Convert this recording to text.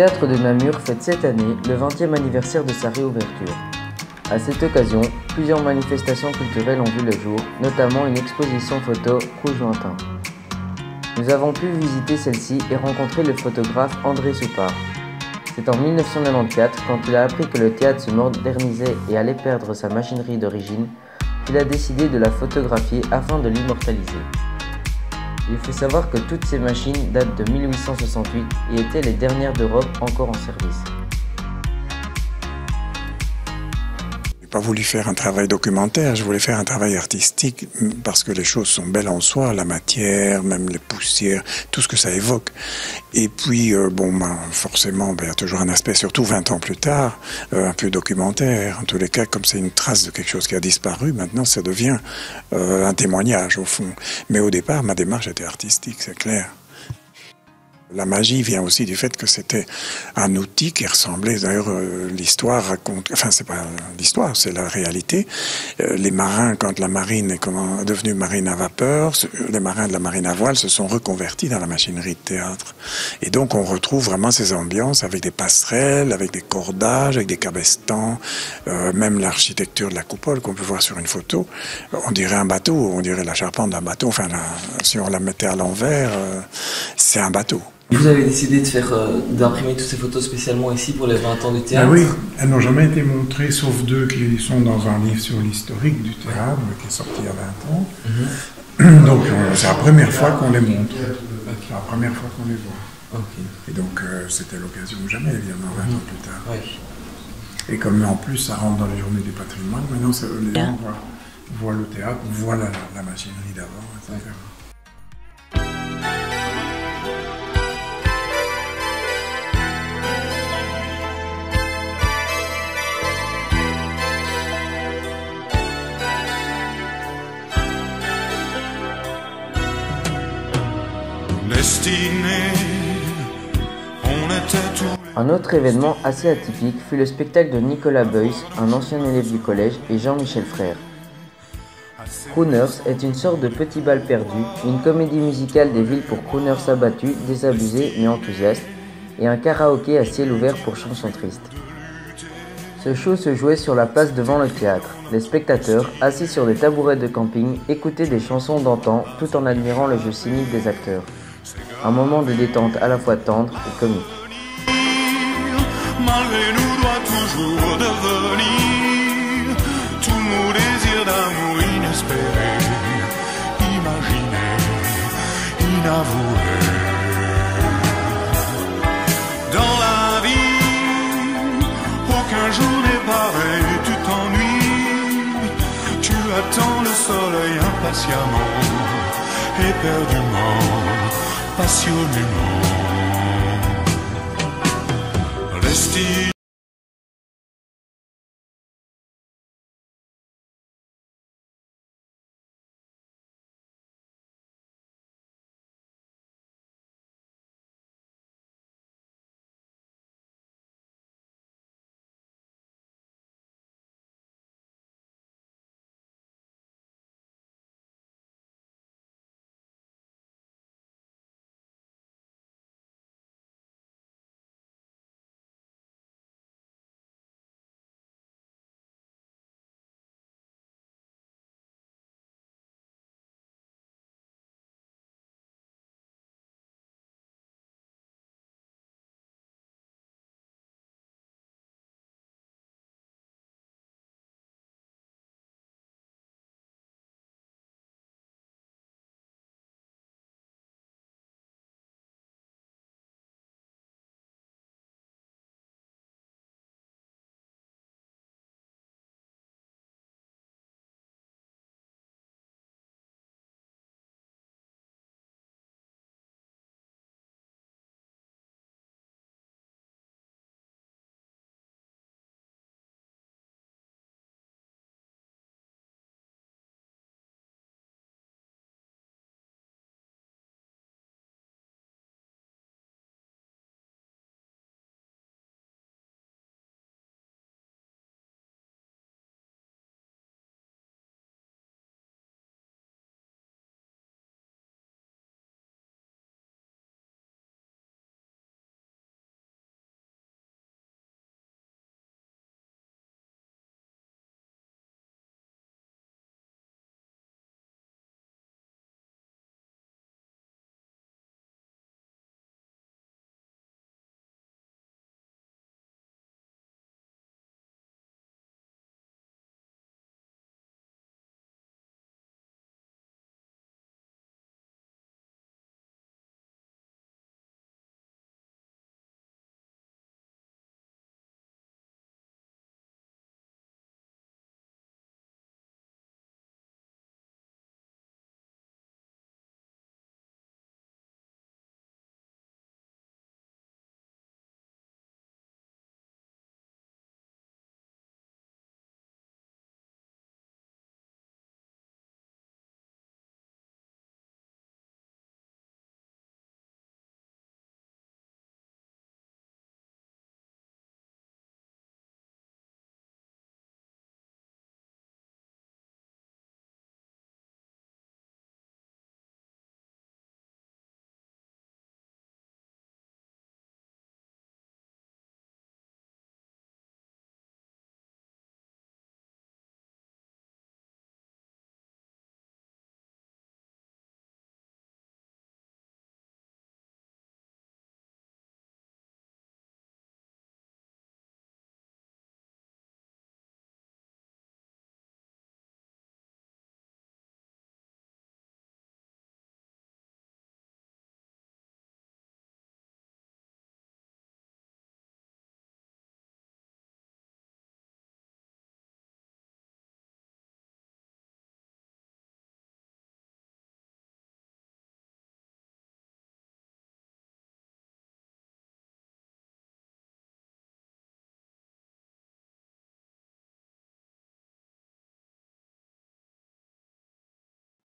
théâtre de Namur fête cette année le 20e anniversaire de sa réouverture. À cette occasion, plusieurs manifestations culturelles ont vu le jour, notamment une exposition photo Rouge-Lointain. Nous avons pu visiter celle-ci et rencontrer le photographe André Soupard. C'est en 1994, quand il a appris que le théâtre se modernisait et allait perdre sa machinerie d'origine, qu'il a décidé de la photographier afin de l'immortaliser. Il faut savoir que toutes ces machines datent de 1868 et étaient les dernières d'Europe encore en service. J'ai pas voulu faire un travail documentaire, je voulais faire un travail artistique parce que les choses sont belles en soi, la matière, même les poussières, tout ce que ça évoque. Et puis, forcément, il y a toujours un aspect, surtout 20 ans plus tard, un peu documentaire. En tous les cas, comme c'est une trace de quelque chose qui a disparu, maintenant ça devient un témoignage au fond. Mais au départ, ma démarche était artistique, c'est clair. La magie vient aussi du fait que c'était un outil qui ressemblait, d'ailleurs l'histoire raconte, enfin c'est pas l'histoire, c'est la réalité. Les marins, quand la marine est devenue marine à vapeur, les marins de la marine à voile se sont reconvertis dans la machinerie de théâtre. Et donc on retrouve vraiment ces ambiances avec des passerelles, avec des cordages, avec des cabestans, même l'architecture de la coupole qu'on peut voir sur une photo. On dirait un bateau, on dirait la charpente d'un bateau, enfin si on la mettait à l'envers, c'est un bateau. Vous avez décidé d'imprimer toutes ces photos spécialement ici pour les 20 ans du théâtre? Oui, elles n'ont jamais été montrées, sauf deux qui sont dans un livre sur l'historique du théâtre, qui est sorti il y a 20 ans. Donc c'est la première fois qu'on les montre, c'est la première fois qu'on les voit. Okay. Et donc c'était l'occasion ou jamais, évidemment, 20 ans plus tard. Oui. Et comme en plus ça rentre dans les journées du patrimoine, maintenant les gens voient le théâtre, voient la machinerie d'avant, etc. Un autre événement assez atypique fut le spectacle de Nicolas Beuys, un ancien élève du collège, et Jean-Michel Frère. Crooners est une sorte de petit bal perdu, une comédie musicale des villes pour crooners abattus, désabusés mais enthousiastes, et un karaoké à ciel ouvert pour chansons tristes. Ce show se jouait sur la place devant le théâtre. Les spectateurs, assis sur des tabourets de camping, écoutaient des chansons d'antan tout en admirant le jeu cynique des acteurs. Un moment de détente à la fois tendre et comique. Malgré nous doit toujours devenir tous nos désirs d'amour inespérés, imaginés, inavoués. Dans la vie, aucun jour n'est pareil, tu t'ennuies, tu attends le soleil impatiemment, éperdument, passionnément. Destinée,